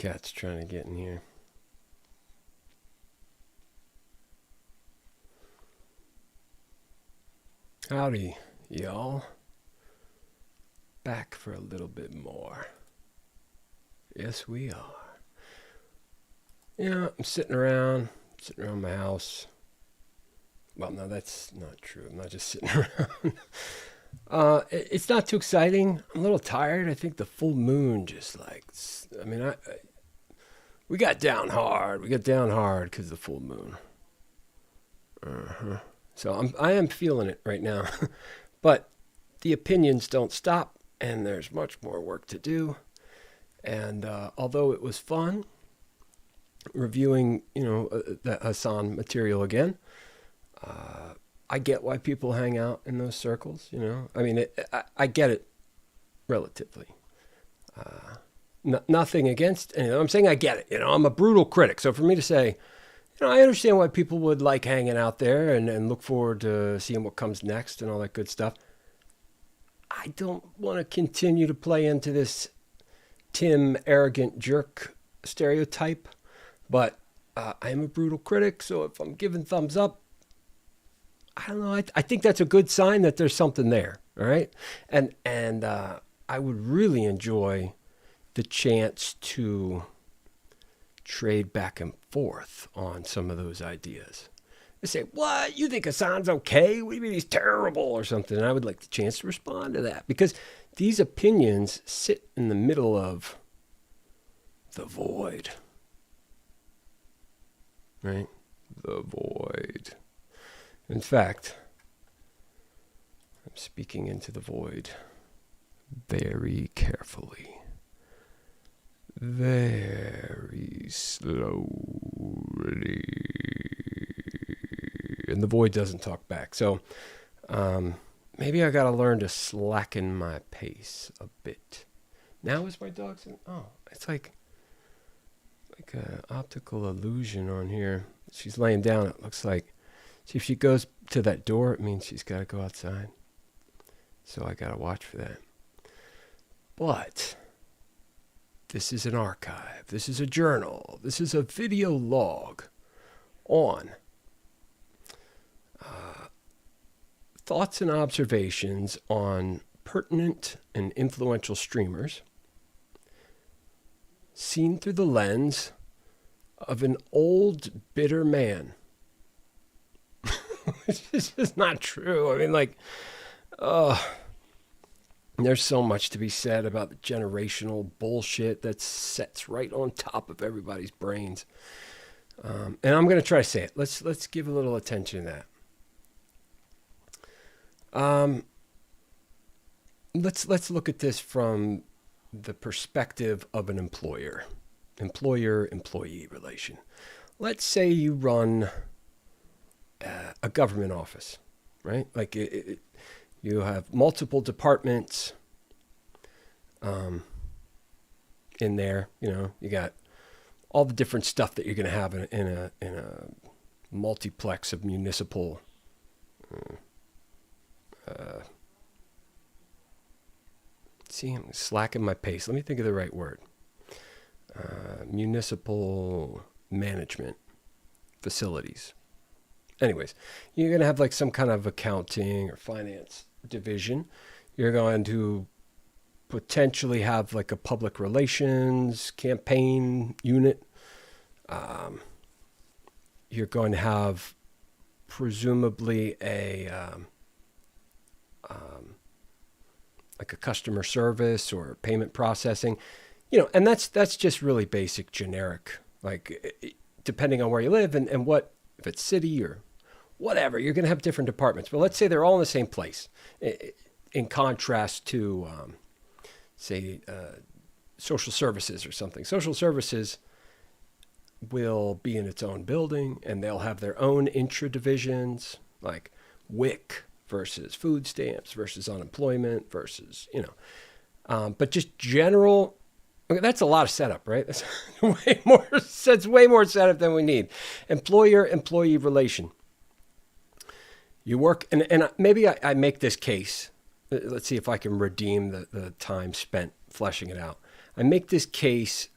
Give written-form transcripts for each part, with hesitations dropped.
cat's trying to get in here. Howdy, y'all. Back for a little bit more. Yes, we are. Yeah, I'm sitting around my house. Well, no, that's not true. I'm not just sitting around. It's not too exciting. I'm a little tired. I think the full moon just we got down hard. We got down hard because of the full moon. So I am feeling it right now. But the opinions don't stop, and there's much more work to do. And although it was fun reviewing, that Hassan material again, I get why people hang out in those circles. I mean, I get it relatively. Nothing against. I'm saying I get it. I'm a brutal critic, so for me to say, I understand why people would like hanging out there and look forward to seeing what comes next and all that good stuff. I don't want to continue to play into this Tim arrogant jerk stereotype, but I am a brutal critic, so if I'm giving thumbs up, I don't know. I think that's a good sign that there's something there. All right, and I would really enjoy the chance to trade back and forth on some of those ideas. They say, "What? You think Hassan's okay? What do you mean he's terrible or something?" And I would like the chance to respond to that, because these opinions sit in the middle of the void. Right? The void. In fact, I'm speaking into the void very carefully, very slowly, and the void doesn't talk back. So maybe I got to learn to slacken my pace a bit. Now is my dog saying, oh, it's like an optical illusion on here. She's laying down, it looks like. See, if she goes to that door, it means she's got to go outside. So I got to watch for that. But this is an archive. This is a journal. This is a video log on thoughts and observations on pertinent and influential streamers seen through the lens of an old, bitter man. It's just not true. I mean, there's so much to be said about the generational bullshit that sets right on top of everybody's brains. And I'm going to try to say it. Let's give a little attention to that. Let's look at this from the perspective of an employer-employee relation. Let's say you run a government office, right? Like you have multiple departments in there. You got all the different stuff that you're going to have in a multiplex of municipal see, I'm slacking my pace. Let me think of the right word. Municipal management facilities. Anyways, you're going to have like some kind of accounting or finance division. You're going to potentially have like a public relations campaign unit. You're going to have presumably like a customer service or payment processing, and that's just really basic, generic, like depending on where you live and what, if it's city or whatever, you're going to have different departments. But let's say they're all in the same place, in contrast to, say, social services or something. Social services will be in its own building, and they'll have their own intra-divisions, like WIC versus food stamps versus unemployment versus, but just general. Okay, that's a lot of setup, right? That's way more setup than we need. Employer-employee relation. You work, and maybe I make this case. Let's see if I can redeem the time spent fleshing it out. I make this case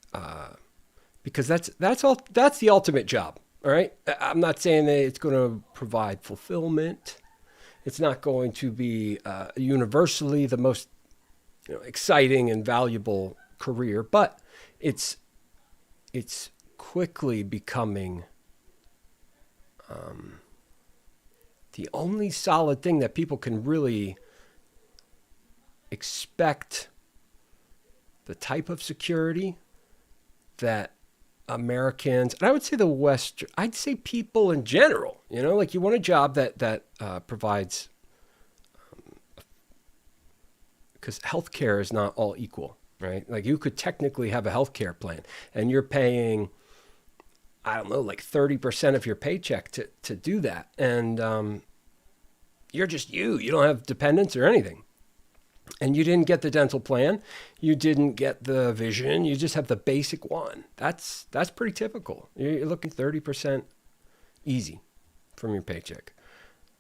because that's the ultimate job. All right. I'm not saying that it's going to provide fulfillment. It's not going to be universally the most exciting and valuable career, but it's quickly becoming the only solid thing that people can really expect, the type of security that Americans, and I would say the West, I'd say people in general, like you want a job that provides, because healthcare is not all equal, right? Like you could technically have a healthcare plan and you're paying, I don't know, like 30% of your paycheck to do that. And you're just you don't have dependents or anything. And you didn't get the dental plan. You didn't get the vision. You just have the basic one. That's pretty typical. You're looking 30% easy from your paycheck.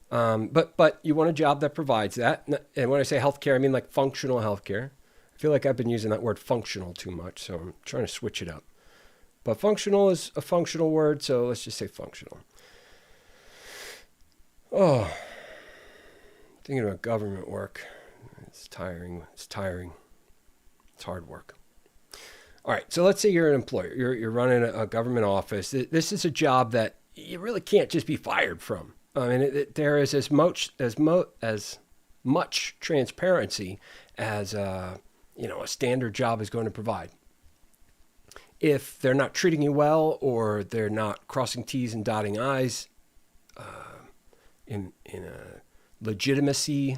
But you want a job that provides that. And when I say healthcare, I mean like functional healthcare. I feel like I've been using that word functional too much, so I'm trying to switch it up. But functional is a functional word, so let's just say functional. Oh, thinking about government work. It's tiring. It's hard work. All right. So let's say you're an employer. You're running a government office. This is a job that you really can't just be fired from. I mean, there is as much transparency as a standard job is going to provide. If they're not treating you well, or they're not crossing T's and dotting I's in a legitimacy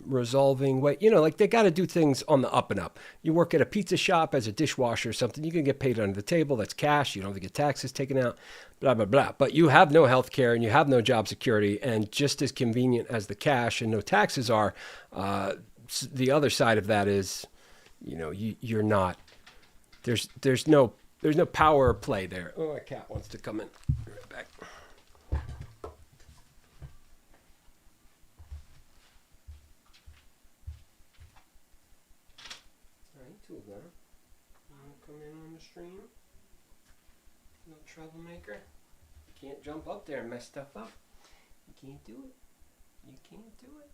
resolving way, like they got to do things on the up and up. You work at a pizza shop as a dishwasher or something, you can get paid under the table. That's cash. You don't have to get taxes taken out, blah, blah, blah. But you have no health care and you have no job security. And just as convenient as the cash and no taxes are, the other side of that is, you're not, there's no power play there. Oh, my cat wants to come in. Be right back. Stream. Little troublemaker. You can't jump up there and mess stuff up. You can't do it. You can't do it.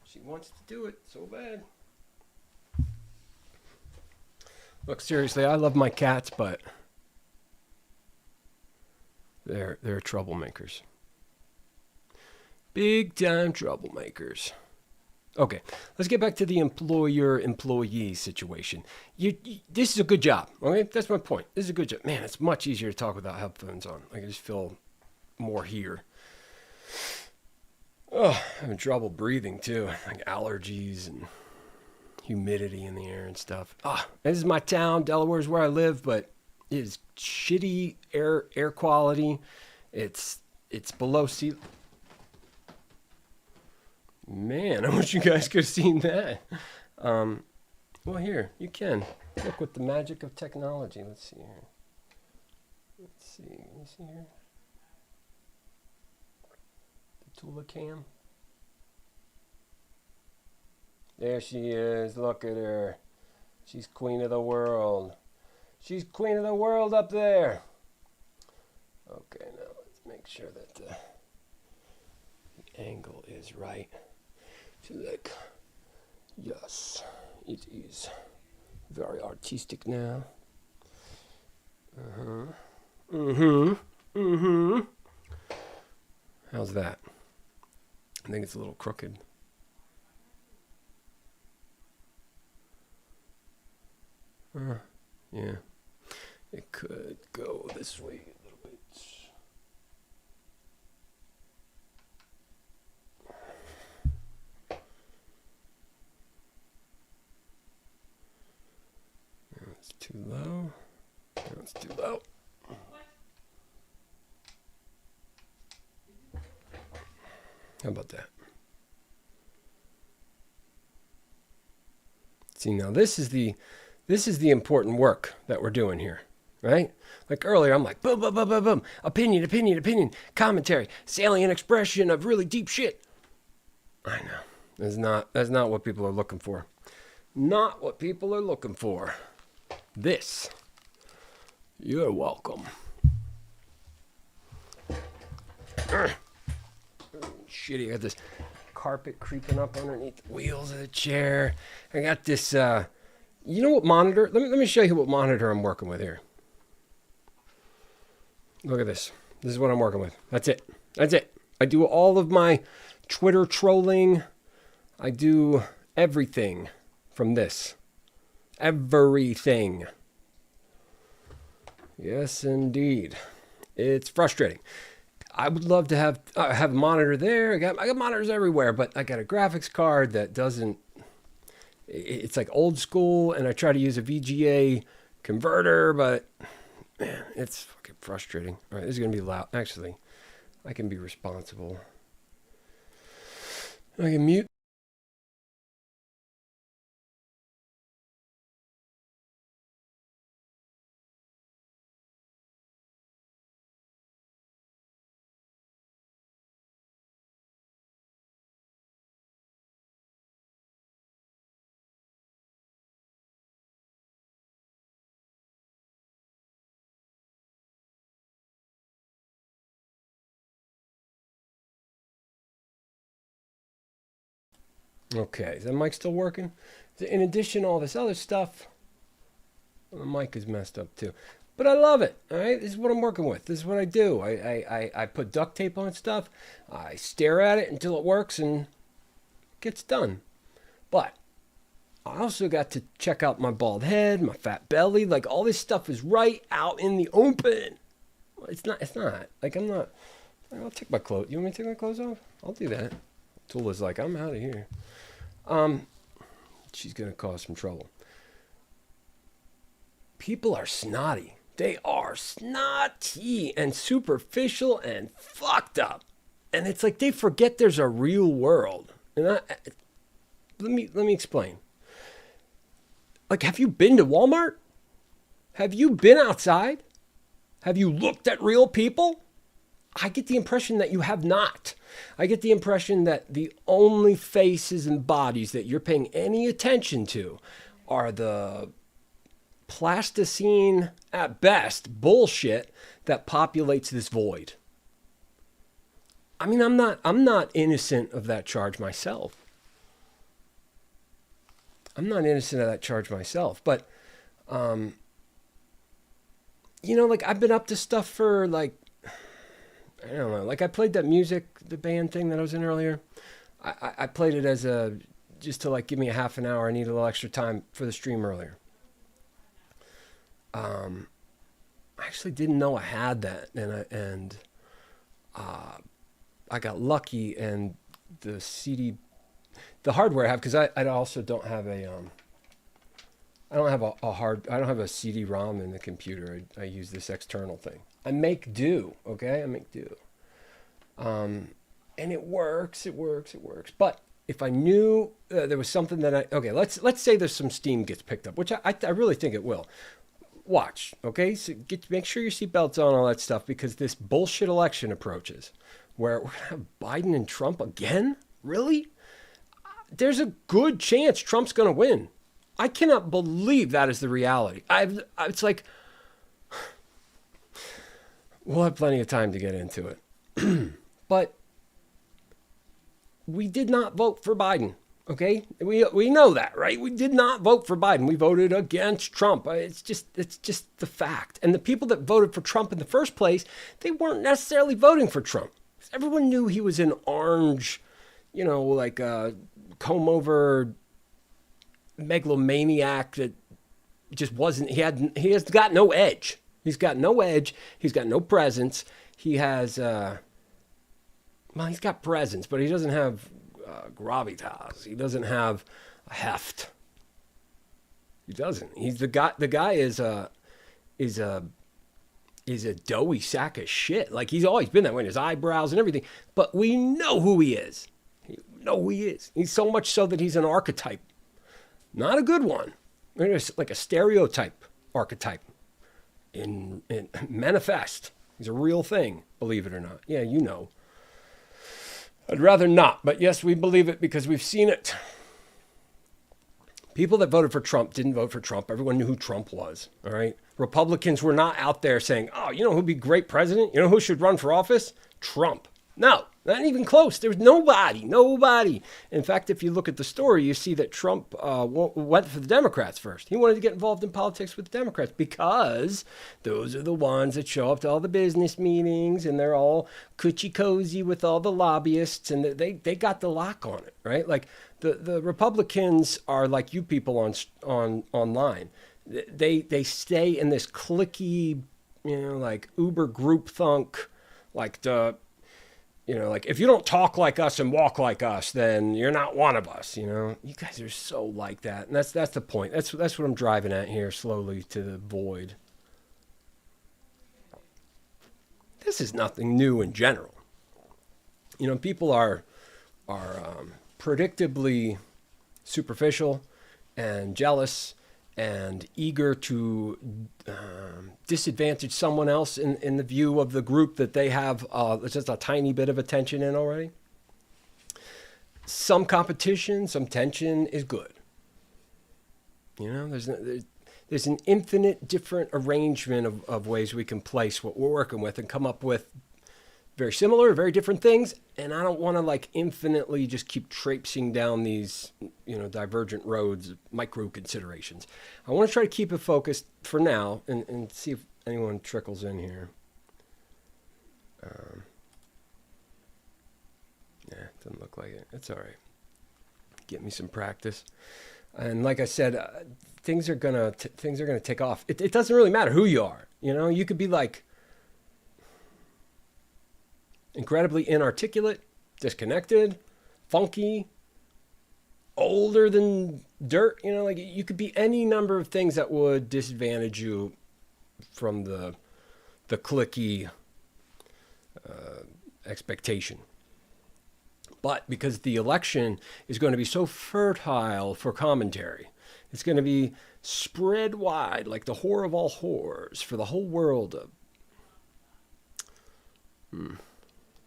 She wants to do it so bad. Look, seriously, I love my cats, but they're troublemakers. Big time troublemakers. Okay, let's get back to the employer-employee situation. This is a good job, okay? That's my point. This is a good job. Man, it's much easier to talk without headphones on. I can just feel more here. Oh, I'm having trouble breathing, too. Like allergies and humidity in the air and stuff. This is my town. Delaware's where I live, but it is shitty air quality. It's below sea. Man, I wish you guys could have seen that. Well, here, you can. Look, with the magic of technology. Let's see here. Let's see. Can you see here? The Tula cam. There she is. Look at her. She's queen of the world. She's queen of the world up there. Okay, now let's make sure that the angle is right. Like, yes, it is very artistic now. How's that? I think it's a little crooked. Yeah, it could go this way a little bit. It's too low. No, it's too low. How about that? See, now this is the important work that we're doing here, right? Like earlier, I'm like, boom, boom, boom, boom, boom. Opinion, commentary, salient expression of really deep shit. I know. That's not what people are looking for. Not what people are looking for. this. You're welcome. Shitty, I got this carpet creeping up underneath the wheels of the chair. I got this, you know what monitor? Let me show you what monitor I'm working with here. Look at this. This is what I'm working with. That's it. That's it. I do all of my Twitter trolling. I do everything from this. Everything. Yes, indeed. It's frustrating. I would love to have a monitor there. I got monitors everywhere, but I got a graphics card that doesn't. It's like old school, and I try to use a VGA converter, but man, it's fucking frustrating. All right, this is gonna be loud. Actually, I can be responsible. I can mute. Okay, is that mic still working? In addition to all this other stuff, the mic is messed up too. But I love it, all right? This is what I'm working with. This is what I do. I put duct tape on stuff. I stare at it until it works and it gets done. But I also got to check out my bald head, my fat belly. Like, all this stuff is right out in the open. It's not. Like, I'm not. I'll take my clothes. You want me to take my clothes off? I'll do that. Tula's like, I'm out of here. She's going to cause some trouble. People are snotty. They are snotty and superficial and fucked up. And it's like they forget there's a real world. And let me explain. Like, have you been to Walmart? Have you been outside? Have you looked at real people? I get the impression that you have not. I get the impression that the only faces and bodies that you're paying any attention to are the plasticine, at best, bullshit that populates this void. I mean, I'm not innocent of that charge myself. I'm not innocent of that charge myself, but, like, I've been up to stuff for, like, I don't know, like, I played that music, the band thing that I was in earlier. I played it as just to, like, give me a half an hour. I need a little extra time for the stream earlier. I actually didn't know I had that, and I got lucky, and the CD, the hardware I have, because I also don't have a I don't have a CD-ROM in the computer. I use this external thing. I make do, okay? I make do. And it works. But if I knew there was something that okay, let's say there's some steam gets picked up, which I really think it will. Watch, okay? So make sure your seatbelt's on, all that stuff, because this bullshit election approaches, where we're gonna have Biden and Trump again? Really? There's a good chance Trump's gonna win. I cannot believe that is the reality. It's like, we'll have plenty of time to get into it. But we did not vote for Biden, okay? We know that, right? We did not vote for Biden. We voted against Trump. It's just the fact. And the people that voted for Trump in the first place, they weren't necessarily voting for Trump. Everyone knew he was an orange, like a comb-over megalomaniac that just wasn't. He has got no edge. He's got no edge. He's got no presence. He has, he's got presence, but he doesn't have gravitas. He doesn't have a heft. He doesn't. He's the guy. The guy is a doughy sack of shit. Like, he's always been that way in his eyebrows and everything. But we know who he is. We know who he is. He's so much so that he's an archetype. Not a good one. It's like a stereotype archetype. In manifest. He's a real thing, believe it or not. Yeah, you know. I'd rather not, but yes, we believe it because we've seen it. People that voted for Trump didn't vote for Trump. Everyone knew who Trump was, all right? Republicans were not out there saying, oh, you know who'd be great president? You know who should run for office? Trump. No, not even close. There was nobody. In fact, if you look at the story, you see that Trump went for the Democrats first. He wanted to get involved in politics with the Democrats because those are the ones that show up to all the business meetings and they're all coochie cozy with all the lobbyists and they got the lock on it, right? Like the Republicans are like you people on online. They stay in this cliquey, like Uber group thunk, like like if you don't talk like us and walk like us, then you're not one of us. You guys are so like that, and that's the point. That's what I'm driving at here, slowly to the void. This is nothing new in general. People are predictably superficial and jealous and eager to disadvantage someone else in the view of the group that they have just a tiny bit of attention in already. Some competition, some tension is good. There's an infinite different arrangement of ways we can place what we're working with and come up with very similar, very different things. And I don't want to infinitely just keep traipsing down these, divergent roads, micro considerations. I want to try to keep it focused for now and see if anyone trickles in here. Doesn't look like it. It's all right. Get me some practice. And like I said, things are gonna take off. It doesn't really matter who you are. You could be incredibly inarticulate, disconnected, funky, older than dirt. You could be any number of things that would disadvantage you from the cliquey expectation. But because the election is going to be so fertile for commentary, it's going to be spread wide like the whore of all whores for the whole world.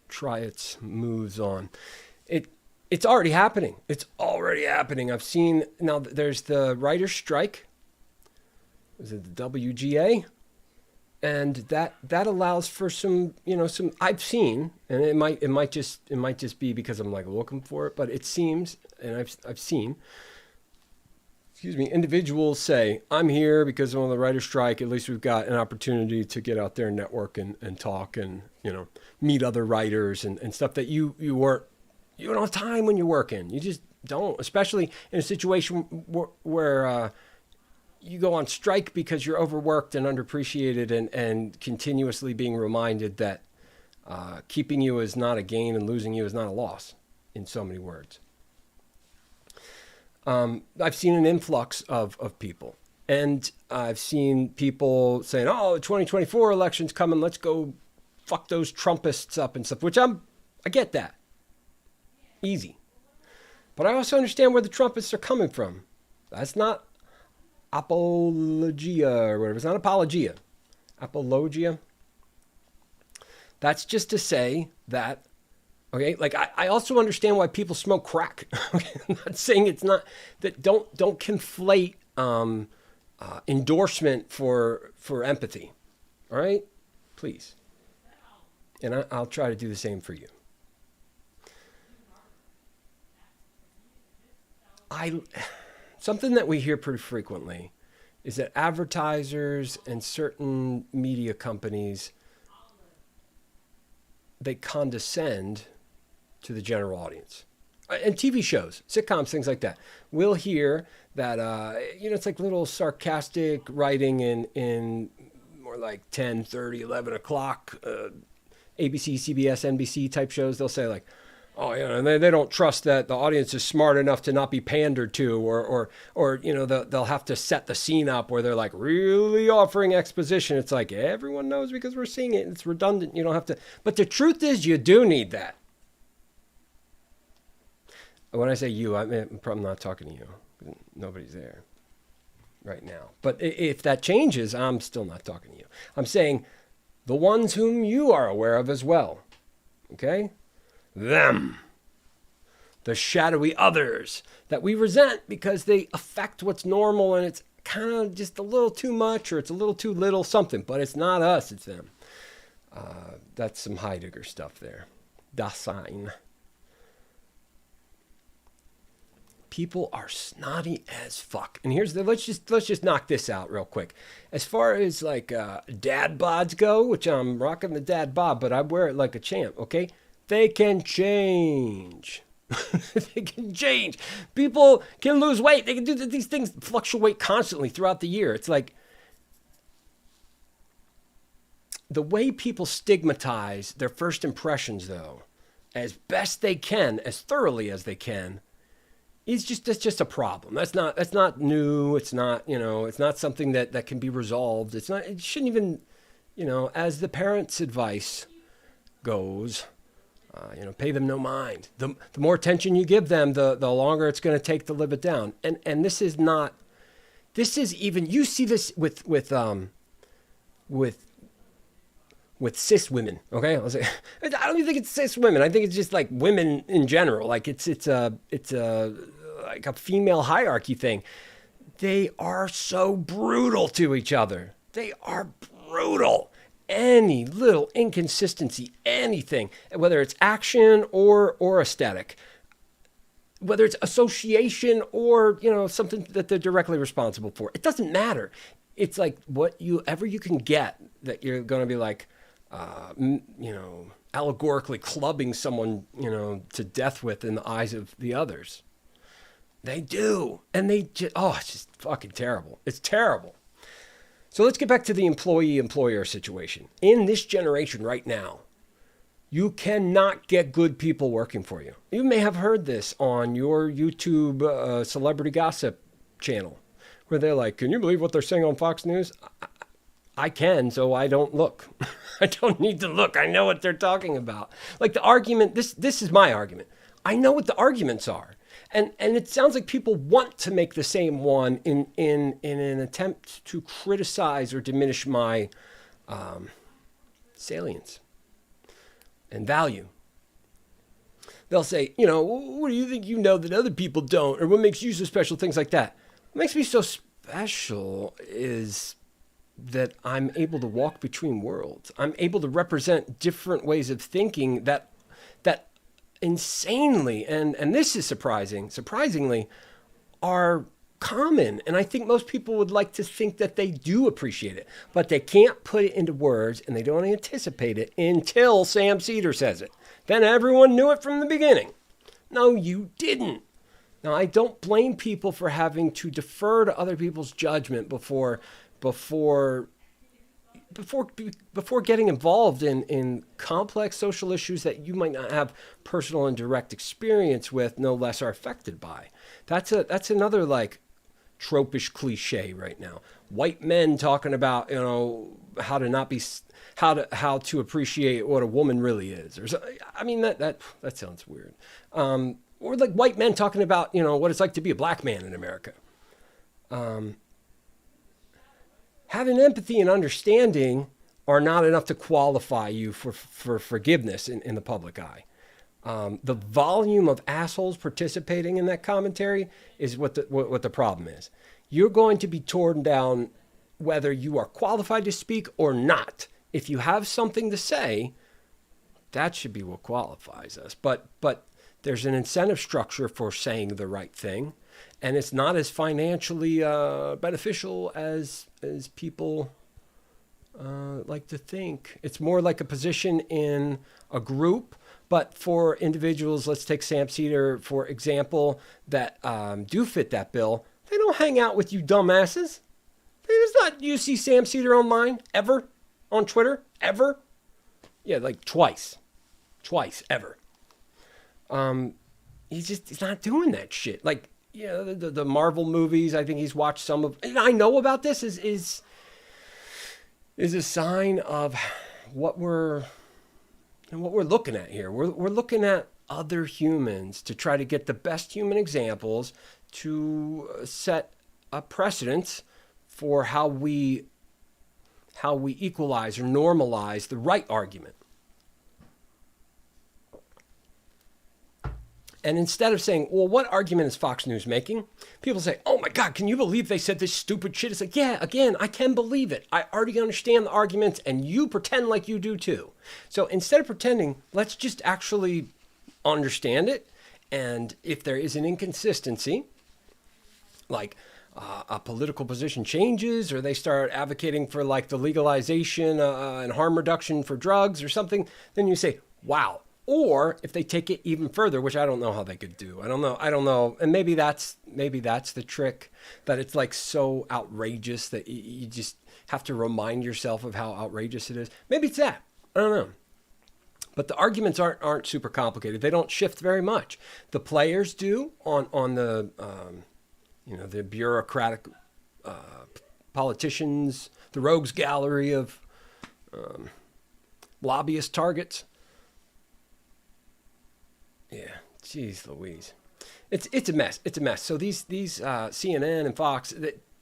Try its moves on. It's already happening. I've seen, now there's the writer's strike. Is it the WGA? And that allows for some I've seen, and it might just be because I'm looking for it, but it seems, and I've seen, individuals say, I'm here because of the writer's strike. At least we've got an opportunity to get out there and network and talk and, meet other writers and stuff that you don't have time when you're working. You just don't, especially in a situation where you go on strike because you're overworked and underappreciated and continuously being reminded that keeping you is not a gain and losing you is not a loss, in so many words. I've seen an influx of people, and I've seen people saying, oh, the 2024 election's coming, let's go fuck those Trumpists up and stuff, which I get that. Easy. But I also understand where the Trumpists are coming from. That's not apologia or whatever. It's not apologia. Apologia. That's just to say that, okay, I also understand why people smoke crack. I'm not saying it's not, that don't conflate endorsement for empathy. All right? Please. And I'll try to do the same for you. Something that we hear pretty frequently is that advertisers and certain media companies, they condescend to the general audience. And TV shows, sitcoms, things like that. We'll hear that, it's like little sarcastic writing in more like 10, 30, 11 o'clock, ABC, CBS, NBC type shows. They'll say oh, and they don't trust that the audience is smart enough to not be pandered to, or they'll have to set the scene up where they're really offering exposition. It's everyone knows because we're seeing it. It's redundant. You don't have to. But the truth is, you do need that. When I say you, I'm probably not talking to you. Nobody's there right now. But if that changes, I'm still not talking to you. I'm saying the ones whom you are aware of as well. Okay? Them. the shadowy others that we resent because they affect what's normal and it's kind of just a little too much or it's a little too little something, but it's not us, it's them. That's some Heidegger stuff there. Dasein. People are snotty as fuck. And here's the let's just knock this out real quick. As far as like dad bods go, which I'm rocking the dad bod, but I wear it like a champ, okay? They can change. They can change. People can lose weight. They can do these things fluctuate constantly throughout the year. It's like the way people stigmatize their first impressions, though, as best they can, as thoroughly as they can, that's just a problem. That's not new. It's not, it's not something that can be resolved. It shouldn't even, as the parents' advice goes, pay them no mind. The more attention you give them, the longer it's going to take to live it down. And this is even, you see this with cis women, okay? I don't even think it's cis women. I think it's just like women in general. Like it's like a female hierarchy thing. They are so brutal to each other. They are brutal. Any little inconsistency, anything, whether it's action or aesthetic, whether it's association or, something that they're directly responsible for, it doesn't matter. It's like whatever you can get that you're going to be like, allegorically clubbing someone, to death with in the eyes of the others. They do. And it's just fucking terrible. It's terrible. So let's get back to the employee-employer situation. In this generation right now, you cannot get good people working for you. You may have heard this on your YouTube celebrity gossip channel, where they're like, can you believe what they're saying on Fox News? I can, so I don't look. I don't need to look. I know what they're talking about. Like the argument, this is my argument. I know what the arguments are. And it sounds like people want to make the same one in an attempt to criticize or diminish my salience and value. They'll say, what do you think you know that other people don't? Or what makes you so special? Things like that. What makes me so special is that I'm able to walk between worlds. I'm able to represent different ways of thinking that insanely, and this is surprisingly, are common. And I think most people would like to think that they do appreciate it, but they can't put it into words and they don't anticipate it until Sam Cedar says it. Then everyone knew it from the beginning. No, you didn't. Now, I don't blame people for having to defer to other people's judgment before getting involved in complex social issues that you might not have personal and direct experience with, no less are affected by. That's another like tropish cliche right now. White men talking about, how to appreciate what a woman really is. Or so, I mean, that sounds weird. Or like white men talking about, what it's like to be a black man in America. Having empathy and understanding are not enough to qualify you for forgiveness in the public eye. The volume of assholes participating in that commentary is what the problem is. You're going to be torn down whether you are qualified to speak or not. If you have something to say, that should be what qualifies us. But there's an incentive structure for saying the right thing. And it's not as financially beneficial as people like to think. It's more like a position in a group. But for individuals, let's take Sam Cedar, for example, that do fit that bill, they don't hang out with you dumbasses. You see Sam Cedar online, ever, on Twitter, ever. Yeah, like twice, ever. He's not doing that shit. Like, the Marvel movies, I think he's watched some of, and I know about this is a sign of what we're looking at here. We're looking at other humans to try to get the best human examples to set a precedent for how we equalize or normalize the right argument. And instead of saying, well, what argument is Fox News making? People say, oh my God, can you believe they said this stupid shit? It's like, yeah, again, I can believe it. I already understand the arguments and you pretend like you do too. So instead of pretending, let's just actually understand it. And if there is an inconsistency, like a political position changes or they start advocating for like the legalization and harm reduction for drugs or something, then you say, wow. Or if they take it even further, which I don't know how they could do. I don't know. And maybe that's the trick, that it's like so outrageous that you just have to remind yourself of how outrageous it is. Maybe it's that. I don't know. But the arguments aren't super complicated. They don't shift very much. The players do on the the bureaucratic politicians, the rogues gallery of lobbyist targets. Yeah, geez Louise. It's a mess. It's a mess. So these CNN and Fox,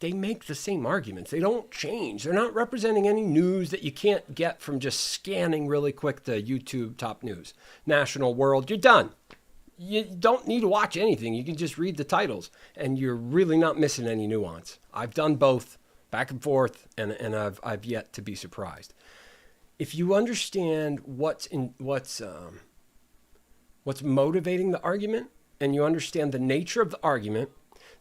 they make the same arguments. They don't change. They're not representing any news that you can't get from just scanning really quick the YouTube top news. National, world, you're done. You don't need to watch anything. You can just read the titles, and you're really not missing any nuance. I've done both, back and forth, and I've yet to be surprised. If you understand what's motivating the argument, and you understand the nature of the argument,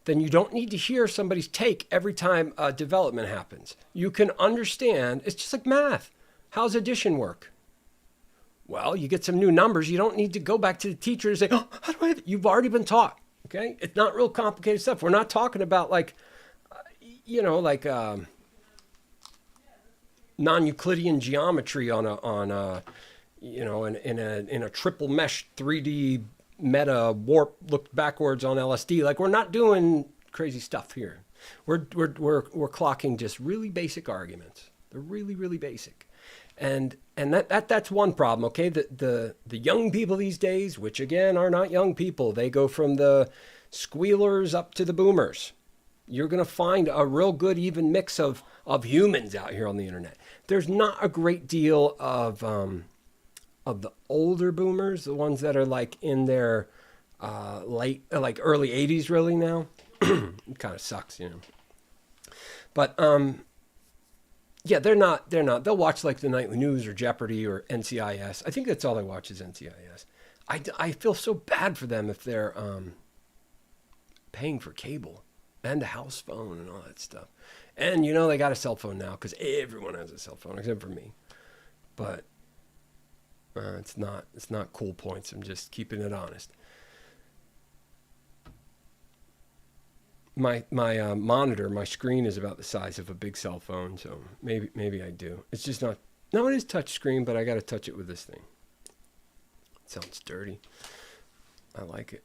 then you don't need to hear somebody's take every time a development happens. You can understand. It's just like math. How's addition work? Well, you get some new numbers. You don't need to go back to the teacher and say, oh, how do I have it? You've already been taught. Okay? It's not real complicated stuff. We're not talking about non-Euclidean geometry in a triple mesh 3D meta warp looked backwards on LSD. Like, we're not doing crazy stuff here. We're clocking just really basic arguments. They're really, really basic. And that's one problem, okay? The young people these days, which again are not young people, they go from the squealers up to the boomers. You're going to find a real good even mix of humans out here on the internet. There's not a great deal of the older boomers, the ones that are like in their early 80s really now. It kind of sucks, But yeah, they're not. They'll watch like the nightly news or Jeopardy or NCIS. I think that's all they watch is NCIS. I feel so bad for them if they're paying for cable and a house phone and all that stuff. And they got a cell phone now because everyone has a cell phone except for me. But it's not cool points. I'm just keeping it honest. My monitor, my screen is about the size of a big cell phone, so maybe I do. It's just not. No, it is touch screen, but I got to touch it with this thing. It sounds dirty. I like it.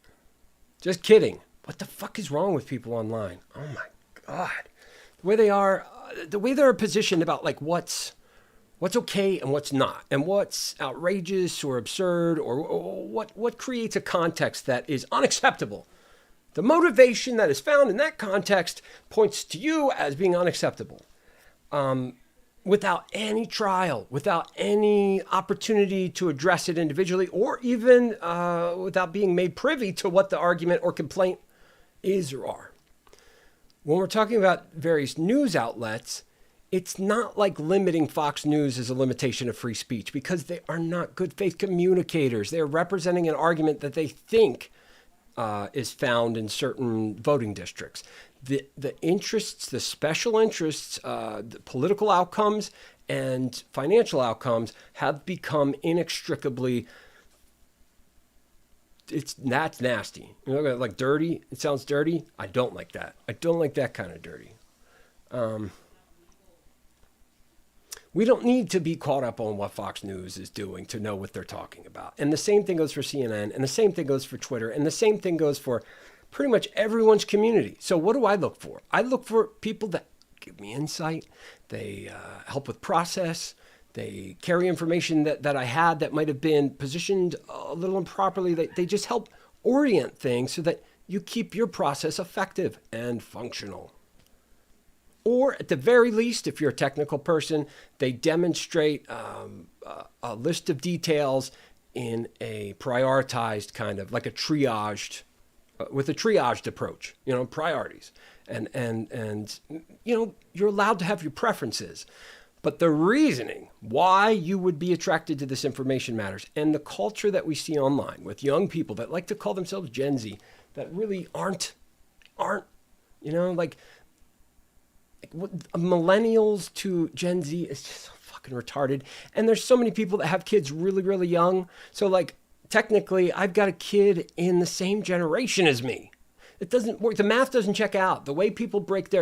Just kidding. What the fuck is wrong with people online? Oh my God, the way they're positioned about like what's okay and what's not, and what's outrageous or absurd, or what creates a context that is unacceptable. The motivation that is found in that context points to you as being unacceptable, without any trial, without any opportunity to address it individually, or even without being made privy to what the argument or complaint is or are. When we're talking about various news outlets, it's not like limiting Fox News as a limitation of free speech, because they are not good faith communicators. They're representing an argument that they think is found in certain voting districts. The interests, the special interests, the political outcomes and financial outcomes have become inextricably. That's nasty. Like dirty. It sounds dirty. I don't like that. I don't like that kind of dirty. We don't need to be caught up on what Fox News is doing to know what they're talking about. And the same thing goes for CNN, and the same thing goes for Twitter, and the same thing goes for pretty much everyone's community. So what do I look for? I look for people that give me insight. They help with process. They carry information that I had that might have been positioned a little improperly. They just help orient things so that you keep your process effective and functional. Or at the very least, if you're a technical person, they demonstrate a list of details in a prioritized kind of like a triaged, with a triaged approach, priorities. And you're allowed to have your preferences. But the reasoning why you would be attracted to this information matters. And the culture that we see online with young people that like to call themselves Gen Z that really aren't, like millennials to Gen Z is just so fucking retarded. And there's so many people that have kids really, really young. So like technically I've got a kid in the same generation as me. It doesn't work. The math doesn't check out. The way people break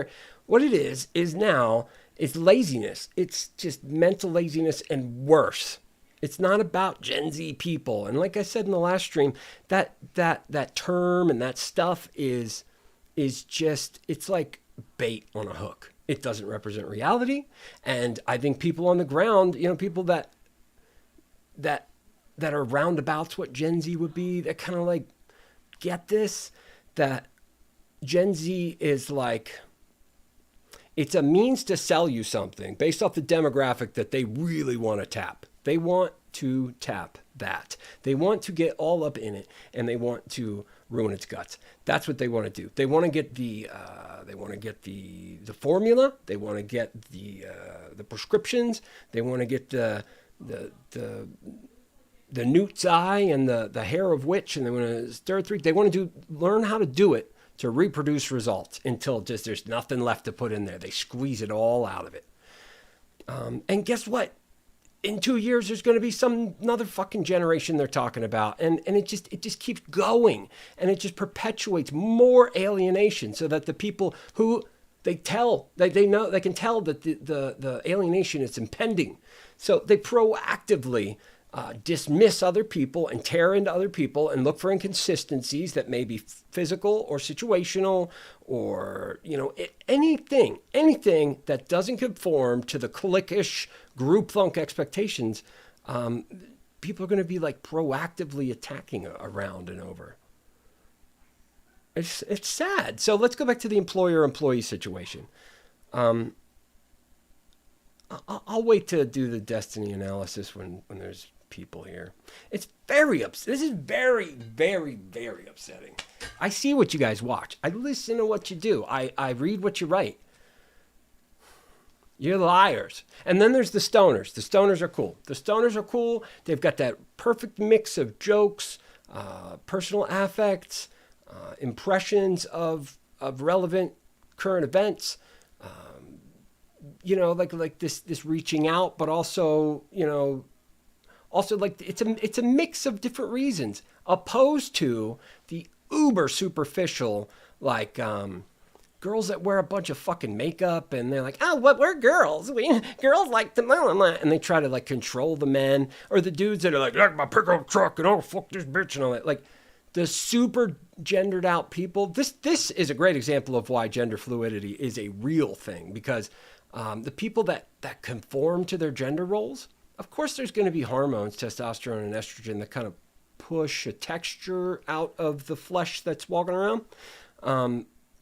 what it is now, it's laziness. It's just mental laziness and worse. It's not about Gen Z people. And like I said in the last stream, that term and that stuff is just, it's like bait on a hook. It doesn't represent reality. And I think people on the ground, people that are roundabouts what Gen Z would be, that kind of like get this, that Gen Z is like, it's a means to sell you something based off the demographic that they really want to tap. They want to tap that. They want to get all up in it, and they want to ruin its guts. That's what they want to do. They want to get the formula. They want to get the prescriptions. They want to get the newt's eye and the hair of witch, and they want to stir three. They want to learn how to do it to reproduce results until just there's nothing left to put in there. They squeeze it all out of it. And guess what? In 2 years, there's going to be another fucking generation they're talking about. And it just keeps going. And it just perpetuates more alienation so that the people who they can tell that the alienation is impending. So they proactively dismiss other people and tear into other people and look for inconsistencies that may be physical or situational or, anything that doesn't conform to the cliquish group thunk expectations. People are going to be like proactively attacking around and over. It's sad. So let's go back to the employer-employee situation. I'll wait to do the destiny analysis when there's people here. It's very upsetting. This is very, very, very upsetting. I see what you guys watch. I listen to what you do. I read what you write. You're liars. And then there's the stoners. The stoners are cool. They've got that perfect mix of jokes, personal affects, impressions of relevant current events. Like this reaching out, but also, like it's a mix of different reasons, opposed to the uber superficial, like girls that wear a bunch of fucking makeup and they're like, oh, we're girls. Girls like to blah, blah, blah. And they try to like control the men, or the dudes that are like my pickup truck and oh fuck this bitch and all that. Like the super gendered out people. This is a great example of why gender fluidity is a real thing, because the people that conform to their gender roles, of course there's going to be hormones, testosterone and estrogen, that kind of push a texture out of the flesh that's walking around.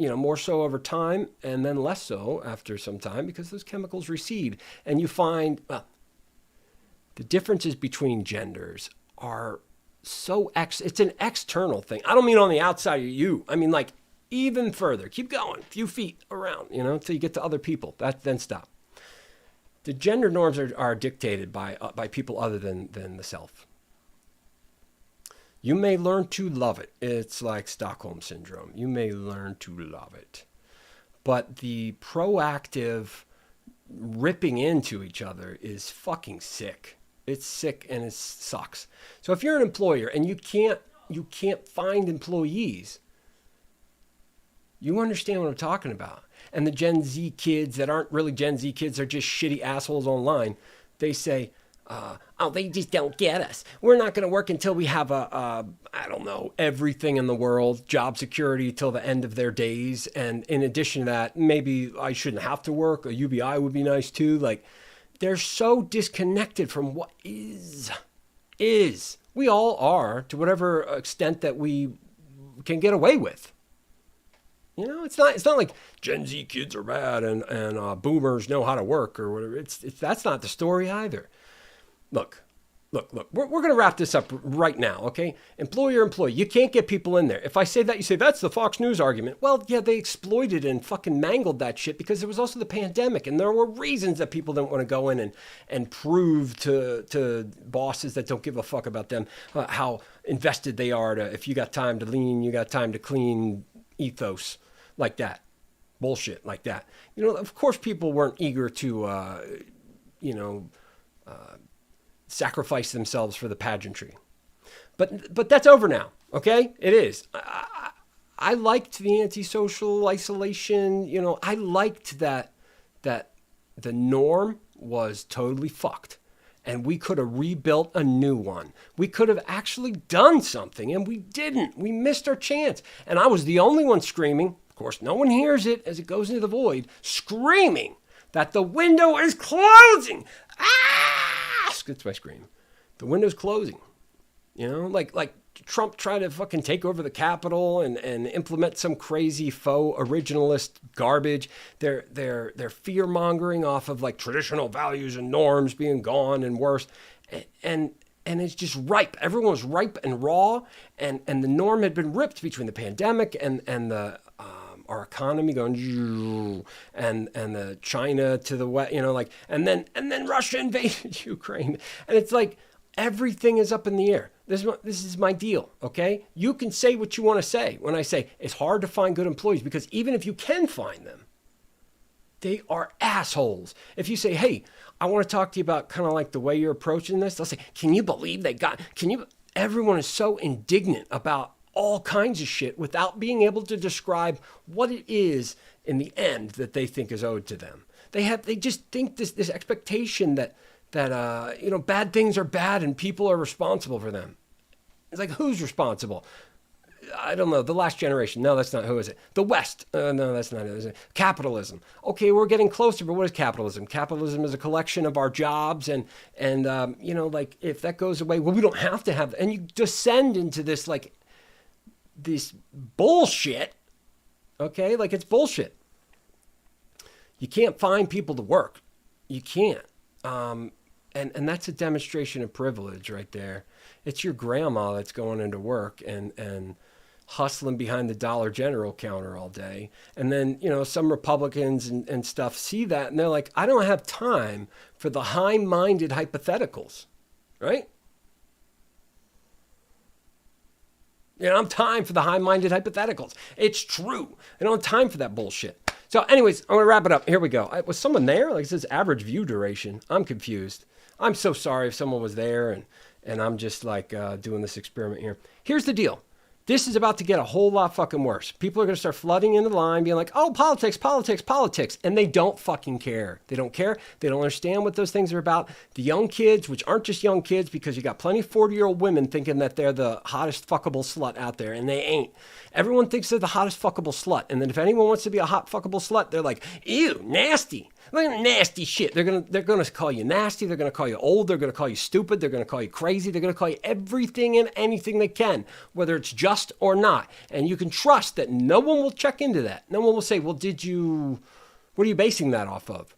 More so over time, and then less so after some time, because those chemicals recede. And you find, the differences between genders are so it's an external thing. I don't mean on the outside of you. I mean like even further. Keep going, a few feet around, until you get to other people. Then stop. The gender norms are dictated by people other than the self. You may learn to love it. It's like Stockholm Syndrome. You may learn to love it. But the proactive ripping into each other is fucking sick. It's sick and it sucks. So if you're an employer and you can't find employees, you understand what I'm talking about. And the Gen Z kids that aren't really Gen Z kids, are just shitty assholes online. They say, they just don't get us. We're not going to work until we have everything in the world, job security till the end of their days. And in addition to that, maybe I shouldn't have to work. A UBI would be nice too. Like, they're so disconnected from what is. We all are, to whatever extent that we can get away with. It's not like Gen Z kids are bad and boomers know how to work or whatever. That's not the story either. Look, Look, we're going to wrap this up right now, okay? Employer, employee, you can't get people in there. If I say that, you say, that's the Fox News argument. Well, yeah, they exploited and fucking mangled that shit because there was also the pandemic, and there were reasons that people didn't want to go in and prove to bosses that don't give a fuck about them how invested they are to, if you got time to lean, you got time to clean ethos like that. Bullshit like that. You know, of course people weren't eager to, sacrifice themselves for the pageantry. But that's over now, okay? It is. I liked the antisocial isolation. You know, I liked that the norm was totally fucked. And we could have rebuilt a new one. We could have actually done something, and we didn't. We missed our chance. And I was the only one screaming. Of course, no one hears it as it goes into the void, screaming that the window is closing. Ah! That's my scream. The window's closing. You know, like Trump tried to fucking take over the Capitol and implement some crazy faux originalist garbage. They're fear mongering off of like traditional values and norms being gone and worse. And it's just ripe. Everyone was ripe and raw, and the norm had been ripped between the pandemic and the our economy going and the China to the west, you know, like, and then Russia invaded Ukraine, and it's like everything is up in the air. This is my deal, okay? You can say what you want to say when I say it's hard to find good employees, because even if you can find them, they are assholes. If you say, hey, I want to talk to you about kind of like the way you're approaching this, they'll say, can you believe everyone is so indignant about all kinds of shit without being able to describe what it is in the end that they think is owed to them. They just think this expectation that bad things are bad and people are responsible for them. It's like, who's responsible? I don't know. The last generation. No, that's not. Who is it? The West. No, that's not it. Is it? Capitalism. Okay, we're getting closer, but what is capitalism? Capitalism is a collection of our jobs, and like if that goes away, well, we don't have to have. And you descend into this this bullshit. Okay, like it's bullshit. You can't find people to work. You can't. And that's a demonstration of privilege right there. It's your grandma that's going into work and hustling behind the Dollar General counter all day. And then, some Republicans and stuff see that and they're like, I don't have time for the high-minded hypotheticals, right? I don't have time for the high-minded hypotheticals. It's true. I don't have time for that bullshit. So anyways, I'm going to wrap it up. Here we go. Was someone there? Like it says average view duration. I'm confused. I'm so sorry if someone was there and I'm just like doing this experiment here. Here's the deal. This is about to get a whole lot fucking worse. People are going to start flooding into the line being like, oh, politics, politics, politics. And they don't fucking care. They don't care. They don't understand what those things are about. The young kids, which aren't just young kids, because you got plenty of 40-year-old women thinking that they're the hottest fuckable slut out there, and they ain't. Everyone thinks they're the hottest fuckable slut. And then if anyone wants to be a hot fuckable slut, they're like, ew, nasty. Look at nasty shit. They're gonna call you nasty. They're gonna call you old. They're gonna call you stupid. They're gonna call you crazy. They're gonna call you everything and anything they can, whether it's just or not. And you can trust that no one will check into that. No one will say, well, what are you basing that off of?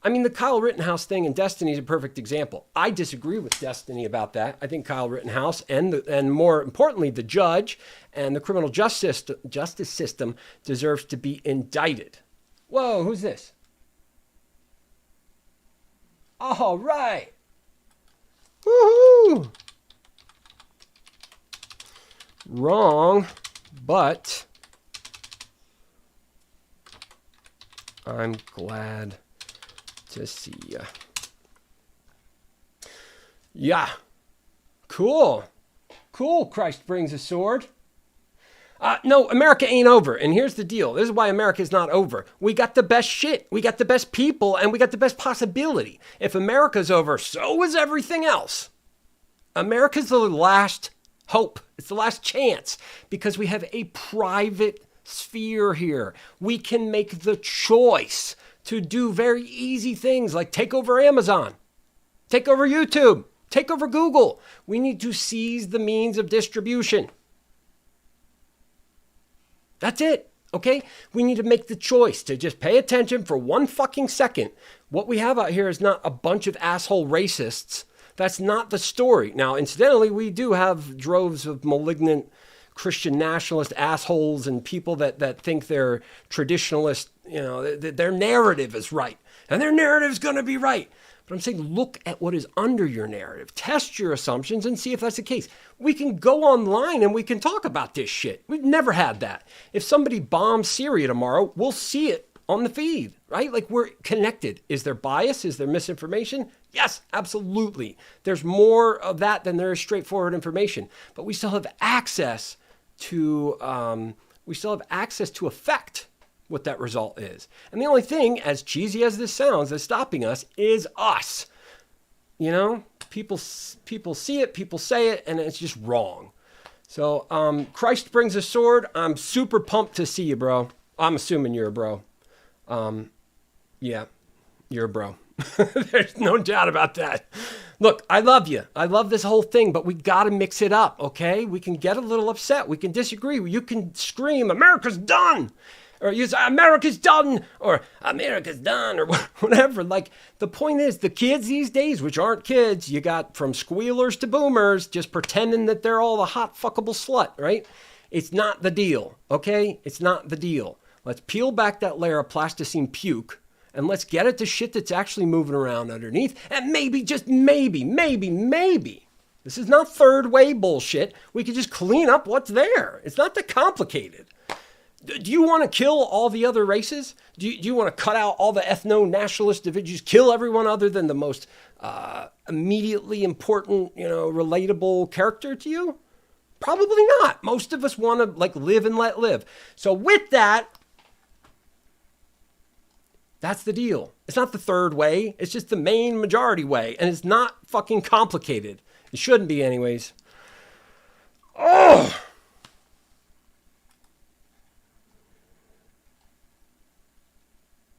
I mean, the Kyle Rittenhouse thing in Destiny is a perfect example. I disagree with Destiny about that. I think Kyle Rittenhouse and more importantly, the judge and the criminal justice system deserves to be indicted. Whoa, who's this? All right. Woohoo! Wrong, but I'm glad to see ya. Yeah. Cool. Christ brings a sword. No, America ain't over. And here's the deal. This is why America's not over. We got the best shit. We got the best people, and we got the best possibility. If America's over, so is everything else. America's the last hope. It's the last chance, because we have a private sphere here. We can make the choice to do very easy things like take over Amazon, take over YouTube, take over Google. We need to seize the means of distribution. That's it, okay? We need to make the choice to just pay attention for one fucking second. What we have out here is not a bunch of asshole racists That's not the story. Now, incidentally, we do have droves of malignant Christian nationalist assholes and people that think they're traditionalist, their narrative is right. And their narrative is going to be right. But I'm saying look at what is under your narrative. Test your assumptions and see if that's the case. We can go online and we can talk about this shit. We've never had that. If somebody bombs Syria tomorrow, we'll see it on the feed, right? Like we're connected. Is there bias? Is there misinformation? Yes, absolutely. There's more of that than there is straightforward information. But we still have access to affect what that result is. And the only thing, as cheesy as this sounds, that's stopping us is us. People see it, people say it, and it's just wrong. So Christ brings a sword. I'm super pumped to see you, bro. I'm assuming you're a bro. Yeah, you're a bro. There's no doubt about that. Look, I love you. I love this whole thing, but we got to mix it up, okay? We can get a little upset. We can disagree. You can scream, America's done. Or use America's done, or America's done, or whatever. Like, the point is, the kids these days, which aren't kids, you got from squealers to boomers, just pretending that they're all the hot fuckable slut, right? It's not the deal, okay? It's not the deal. Let's peel back that layer of plasticine puke, and let's get at the shit that's actually moving around underneath, and maybe, just maybe, this is not third way bullshit. We can just clean up what's there. It's not that complicated. Do you want to kill all the other races? Do you want to cut out all the ethno-nationalist divisions, kill everyone other than the most immediately important, relatable character to you? Probably not. Most of us want to live and let live. So with that, that's the deal. It's not the third way. It's just the main majority way. And it's not fucking complicated. It shouldn't be anyways. Oh!